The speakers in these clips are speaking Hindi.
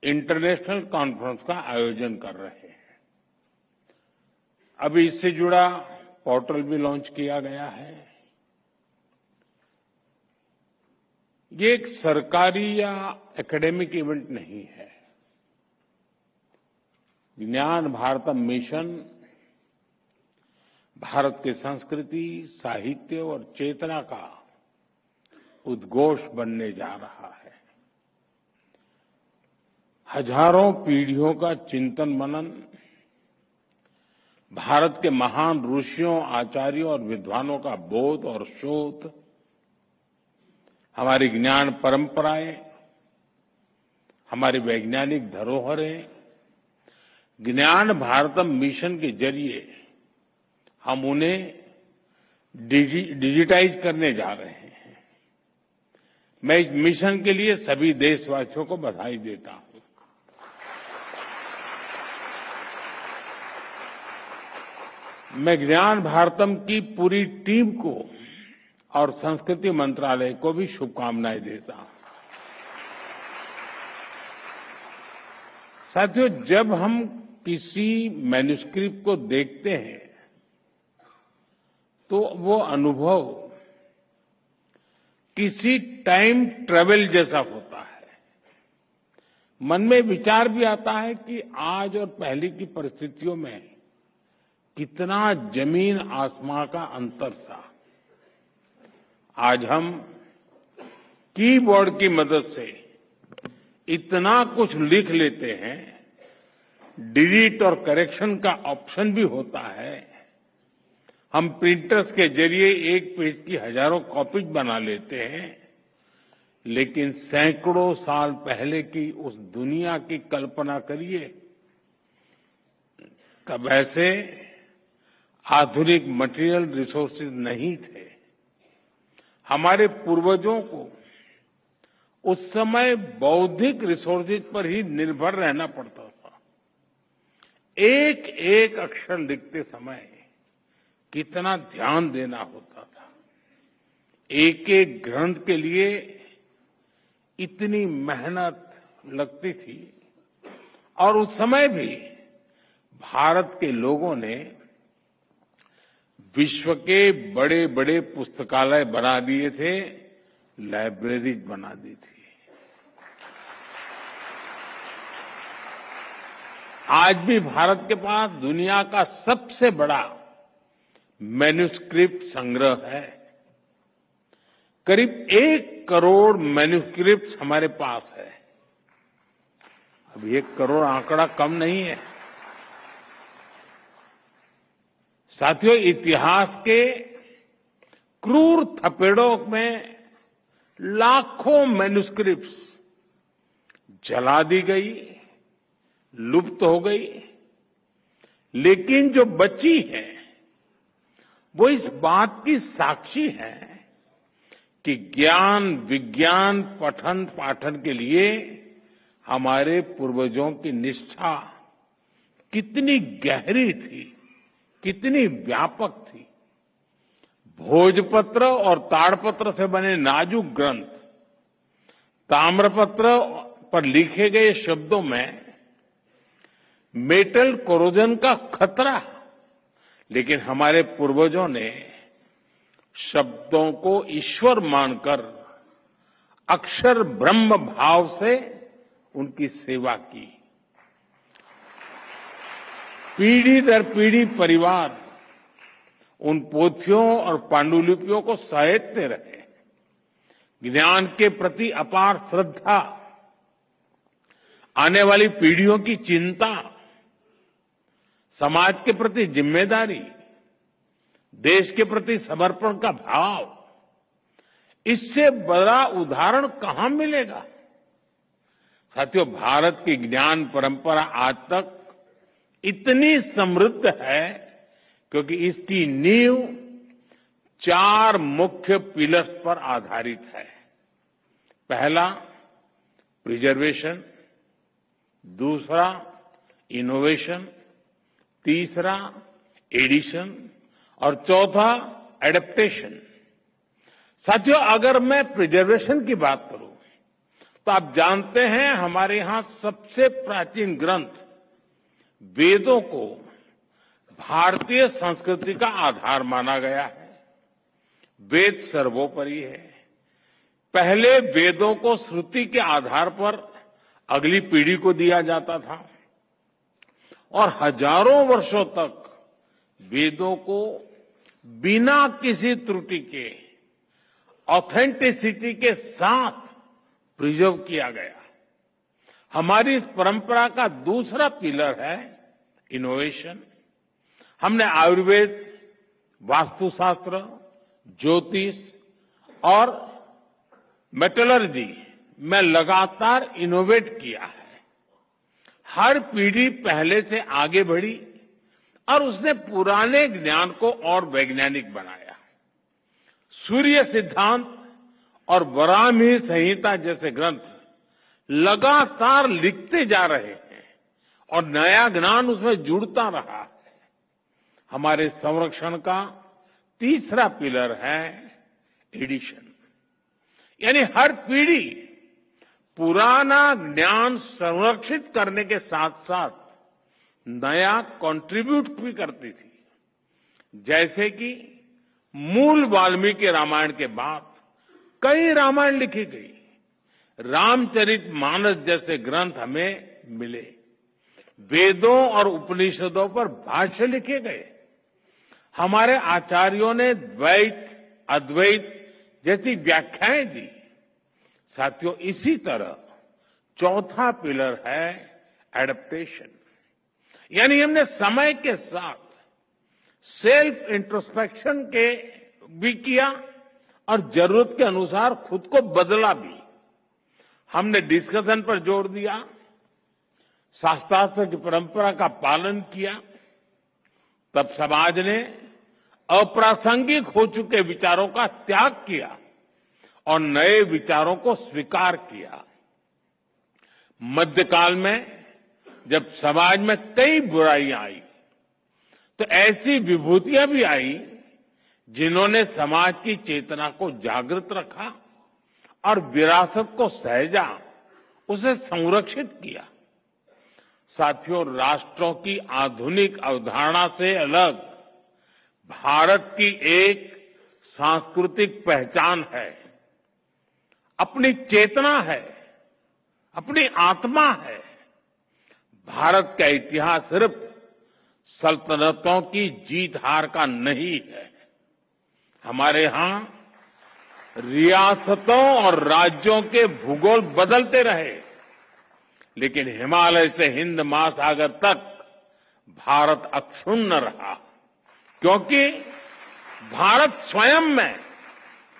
इंटरनेशनल कॉन्फ्रेंस का आयोजन कर रहे हैं। अभी इससे जुड़ा पोर्टल भी लॉन्च किया गया है। ये एक सरकारी या एकेडमिक इवेंट नहीं है। ज्ञान भारतम मिशन भारत की संस्कृति, साहित्य और चेतना का उद्घोष बनने जा रहा है। हजारों पीढ़ियों का चिंतन मनन, भारत के महान ऋषियों, आचार्यों और विद्वानों का बोध और शोध, हमारी ज्ञान परंपराएं, हमारी वैज्ञानिक धरोहरें, ज्ञान भारतम मिशन के जरिए हम उन्हें डिजिटाइज करने जा रहे हैं। मैं इस मिशन के लिए सभी देशवासियों को बधाई देता हूं। मैं ज्ञान भारतम की पूरी टीम को और संस्कृति मंत्रालय को भी शुभकामनाएं देता हूं। साथियों, जब हम किसी मैन्यूस्क्रिप्ट को देखते हैं तो वो अनुभव किसी टाइम ट्रेवल जैसा होता है। मन में विचार भी आता है कि आज और पहले की परिस्थितियों में कितना जमीन आसमां का अंतर था। आज हम कीबोर्ड की मदद से इतना कुछ लिख लेते हैं, डिलीट और करेक्शन का ऑप्शन भी होता है। हम प्रिंटर्स के जरिए एक पेज की हजारों कॉपीज बना लेते हैं, लेकिन सैकड़ों साल पहले की उस दुनिया की कल्पना करिए। तब ऐसे आधुनिक मटेरियल रिसोर्सेज नहीं थे। हमारे पूर्वजों को उस समय बौद्धिक रिसोर्सेज पर ही निर्भर रहना पड़ता था। एक एक अक्षर लिखते समय कितना ध्यान देना होता था। एक एक ग्रंथ के लिए इतनी मेहनत लगती थी। और उस समय भी भारत के लोगों ने विश्व के बड़े बड़े पुस्तकालय बना दिए थे, लाइब्रेरीज बना दी थी। आज भी भारत के पास दुनिया का सबसे बड़ा मैन्यूस्क्रिप्ट संग्रह है। करीब 1 करोड़ मैन्यूस्क्रिप्ट हमारे पास है। अब 1 करोड़ आंकड़ा कम नहीं है। साथियों, इतिहास के क्रूर थपेड़ों में लाखों मैन्यूस्क्रिप्ट्स जला दी गई, लुप्त हो गई, लेकिन जो बची है वो इस बात की साक्षी है कि ज्ञान, विज्ञान, पठन पाठन के लिए हमारे पूर्वजों की निष्ठा कितनी गहरी थी, कितनी व्यापक थी। भोजपत्र और ताड़पत्र से बने नाजुक ग्रंथ, ताम्रपत्र पर लिखे गए शब्दों में मेटल कोरोजन का खतरा, लेकिन हमारे पूर्वजों ने शब्दों को ईश्वर मानकर अक्षर ब्रह्म भाव से उनकी सेवा की। पीढ़ी दर पीढ़ी परिवार उन पोथियों और पांडुलिपियों को सहेजते रहे। ज्ञान के प्रति अपार श्रद्धा, आने वाली पीढ़ियों की चिंता, समाज के प्रति जिम्मेदारी, देश के प्रति समर्पण का भाव, इससे बड़ा उदाहरण कहां मिलेगा। साथियों, भारत की ज्ञान परंपरा आज तक इतनी समृद्ध है क्योंकि इसकी नींव 4 मुख्य पिलर्स पर आधारित है। पहला, प्रिजर्वेशन, दूसरा, इनोवेशन, तीसरा, एडिशन और चौथा, एडेप्टेशन। साथियों, अगर मैं प्रिजर्वेशन की बात करूं तो आप जानते हैं हमारे यहां सबसे प्राचीन ग्रंथ वेदों को भारतीय संस्कृति का आधार माना गया है। वेद सर्वोपरि है। पहले वेदों को श्रुति के आधार पर अगली पीढ़ी को दिया जाता था और हजारों वर्षों तक वेदों को बिना किसी त्रुटि के ऑथेंटिसिटी के साथ प्रिजर्व किया गया। हमारी इस परंपरा का दूसरा पिलर है इनोवेशन। हमने आयुर्वेद, वास्तुशास्त्र, ज्योतिष और मेटलर्जी में लगातार इनोवेट किया है। हर पीढ़ी पहले से आगे बढ़ी और उसने पुराने ज्ञान को और वैज्ञानिक बनाया। सूर्य सिद्धांत और वराहमिहिर संहिता जैसे ग्रंथ लगातार लिखते जा रहे हैं और नया ज्ञान उसमें जुड़ता रहा है। हमारे संरक्षण का तीसरा पिलर है एडिशन, यानी हर पीढ़ी पुराना ज्ञान संरक्षित करने के साथ साथ नया कंट्रीब्यूट भी करती थी। जैसे कि मूल वाल्मीकि रामायण के बाद कई रामायण लिखी गई, रामचरितमानस जैसे ग्रंथ हमें मिले, वेदों और उपनिषदों पर भाष्य लिखे गए। हमारे आचार्यों ने द्वैत, अद्वैत जैसी व्याख्याएं दी। साथियों, इसी तरह चौथा पिलर है एडप्टेशन, यानी हमने समय के साथ सेल्फ इंट्रोस्पेक्शन के भी किया और जरूरत के अनुसार खुद को बदला भी। हमने डिस्कशन पर जोर दिया, शास्त्रार्थ की परंपरा का पालन किया, तब समाज ने अप्रासंगिक हो चुके विचारों का त्याग किया और नए विचारों को स्वीकार किया। मध्यकाल में जब समाज में कई बुराइयां आई तो ऐसी विभूतियां भी आई जिन्होंने समाज की चेतना को जागृत रखा और विरासत को सहेजा, उसे संरक्षित किया। साथियों, राष्ट्रों की आधुनिक अवधारणा से अलग भारत की एक सांस्कृतिक पहचान है, अपनी चेतना है, अपनी आत्मा है। भारत का इतिहास सिर्फ सल्तनतों की जीत हार का नहीं है। हमारे यहां रियासतों और राज्यों के भूगोल बदलते रहे, लेकिन हिमालय से हिंद महासागर तक भारत अक्षुण्ण रहा, क्योंकि भारत स्वयं में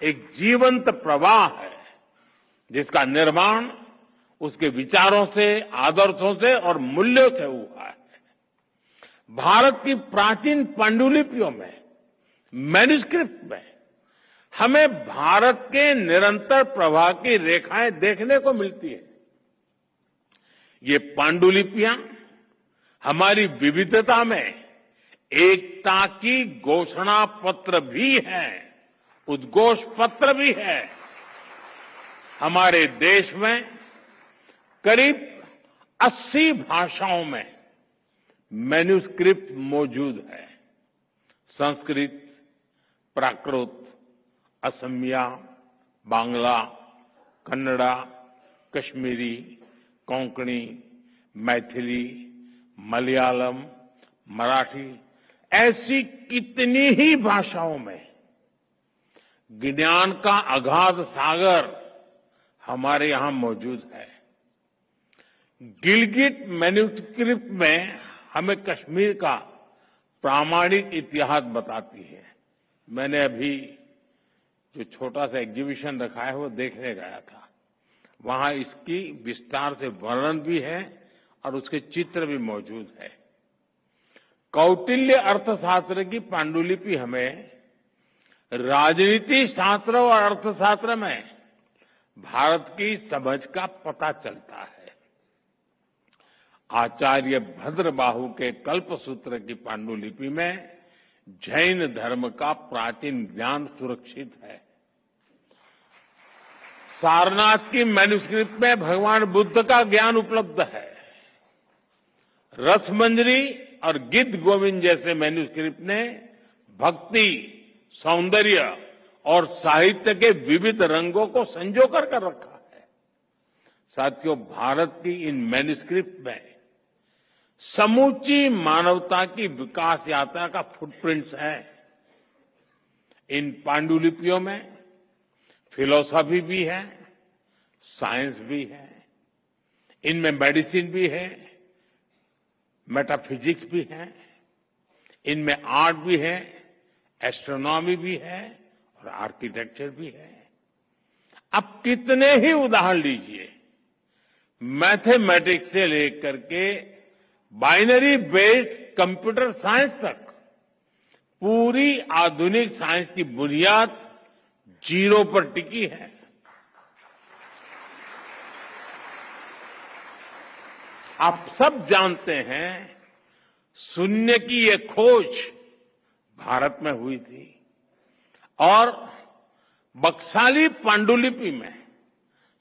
एक जीवंत प्रवाह है जिसका निर्माण उसके विचारों से, आदर्शों से और मूल्यों से हुआ है। भारत की प्राचीन पांडुलिपियों में, मैन्युस्क्रिप्ट में हमें भारत के निरंतर प्रवाह की रेखाएं देखने को मिलती है। ये पांडुलिपियां हमारी विविधता में एकता की घोषणा पत्र भी है, उद्घोष पत्र भी है। हमारे देश में करीब 80 भाषाओं में मैन्युस्क्रिप्ट मौजूद है। संस्कृत, प्राकृत, असमिया, बांग्ला, कन्नड़ा, कश्मीरी, कोंकणी, मैथिली, मलयालम, मराठी, ऐसी कितनी ही भाषाओं में ज्ञान का अगाध सागर हमारे यहां मौजूद है। गिलगिट मैन्युस्क्रिप्ट में हमें कश्मीर का प्रामाणिक इतिहास बताती है। मैंने अभी जो छोटा सा एग्जीबिशन रखा है वो देखने गया था। वहां इसकी विस्तार से वर्णन भी है और उसके चित्र भी मौजूद है। कौटिल्य अर्थशास्त्र की पांडुलिपि हमें राजनीति शास्त्र और अर्थशास्त्र में भारत की समझ का पता चलता है। आचार्य भद्रबाहु के कल्पसूत्र की पांडुलिपि में जैन धर्म का प्राचीन ज्ञान सुरक्षित है। सारनाथ की मैन्युस्क्रिप्ट में भगवान बुद्ध का ज्ञान उपलब्ध है। रसमंजरी और गीत गोविंद जैसे मैन्युस्क्रिप्ट ने भक्ति, सौंदर्य और साहित्य के विविध रंगों को संजो कर रखा है। साथियों, भारत की इन मैन्युस्क्रिप्ट में समूची मानवता की विकास यात्रा का फुटप्रिंट्स है। इन पांडुलिपियों में फिलॉसफी भी है, साइंस भी है, इनमें मेडिसिन भी है, मेटाफिजिक्स भी है, इनमें आर्ट भी है, एस्ट्रोनॉमी भी है और आर्किटेक्चर भी है। अब कितने ही उदाहरण लीजिए, मैथमेटिक्स से लेकर के बाइनरी बेस्ड कंप्यूटर साइंस तक पूरी आधुनिक साइंस की बुनियाद जीरो पर टिकी है। आप सब जानते हैं, शून्य की ये खोज भारत में हुई थी और बक्साली पांडुलिपि में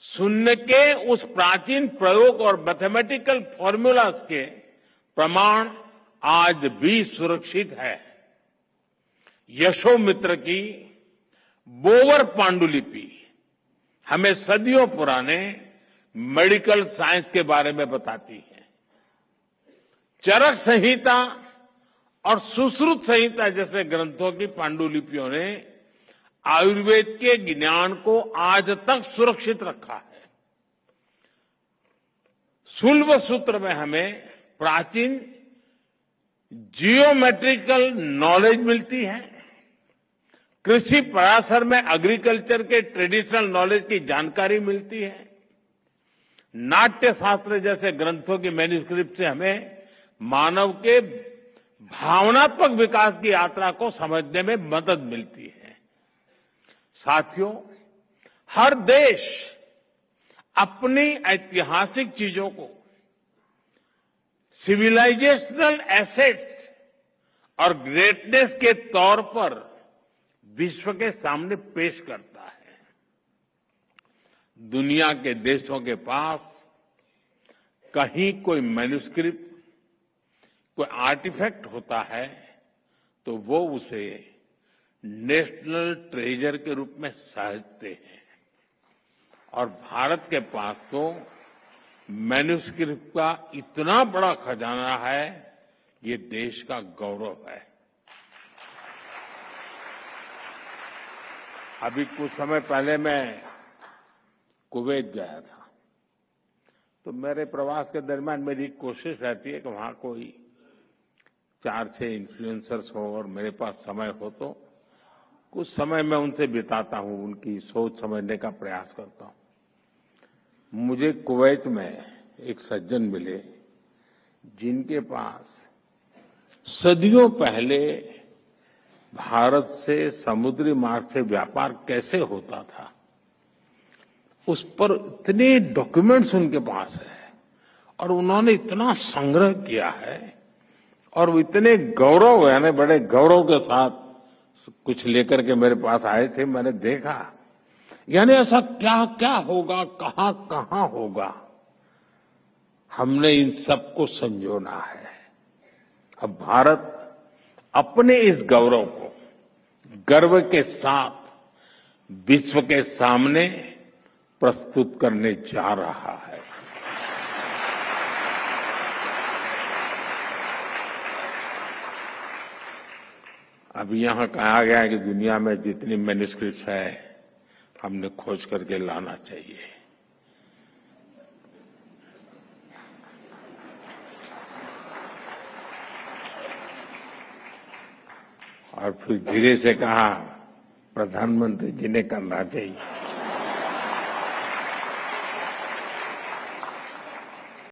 शून्य के उस प्राचीन प्रयोग और मैथमेटिकल फॉर्मूलाज के प्रमाण आज भी सुरक्षित है। यशोमित्र की बोवर पांडुलिपि हमें सदियों पुराने मेडिकल साइंस के बारे में बताती है। चरक संहिता और सुश्रुत संहिता जैसे ग्रंथों की पांडुलिपियों ने आयुर्वेद के ज्ञान को आज तक सुरक्षित रखा है। शूल्व सूत्र में हमें प्राचीन जियोमेट्रिकल नॉलेज मिलती है। कृषि पराशर में एग्रीकल्चर के ट्रेडिशनल नॉलेज की जानकारी मिलती है। नाट्य शास्त्र जैसे ग्रंथों की मैन्युस्क्रिप्ट से हमें मानव के भावनात्मक विकास की यात्रा को समझने में मदद मिलती है। साथियों, हर देश अपनी ऐतिहासिक चीजों को सिविलाइजेशनल एसेट्स और ग्रेटनेस के तौर पर विश्व के सामने पेश करता है। दुनिया के देशों के पास कहीं कोई मैन्युस्क्रिप्ट, कोई आर्टिफैक्ट होता है तो वो उसे नेशनल ट्रेजर के रूप में सहेजते हैं और भारत के पास तो मैन्युस्क्रिप्ट का इतना बड़ा खजाना है, ये देश का गौरव है। अभी कुछ समय पहले मैं कुवैत गया था, तो मेरे प्रवास के दरमियान मेरी कोशिश रहती है कि वहां कोई 4-6 इन्फ्लुएंसर्स हो और मेरे पास समय हो तो कुछ समय मैं उनसे बिताता हूं, उनकी सोच समझने का प्रयास करता हूं। मुझे कुवैत में एक सज्जन मिले जिनके पास सदियों पहले भारत से समुद्री मार्ग से व्यापार कैसे होता था, उस पर इतने डॉक्यूमेंट्स उनके पास है और उन्होंने इतना संग्रह किया है और वो इतने गौरव, यानी बड़े गौरव के साथ कुछ लेकर के मेरे पास आए थे। मैंने देखा, यानी ऐसा क्या क्या होगा, कहां कहां होगा, हमने इन सबको संजोना है। अब भारत अपने इस गौरव को गर्व के साथ विश्व के सामने प्रस्तुत करने जा रहा है। अभी यहां कहा गया है कि दुनिया में जितनी मैन्युस्क्रिप्ट्स है हमने खोज करके लाना चाहिए। और फिर धीरे से कहा प्रधानमंत्री जी ने करना चाहिए।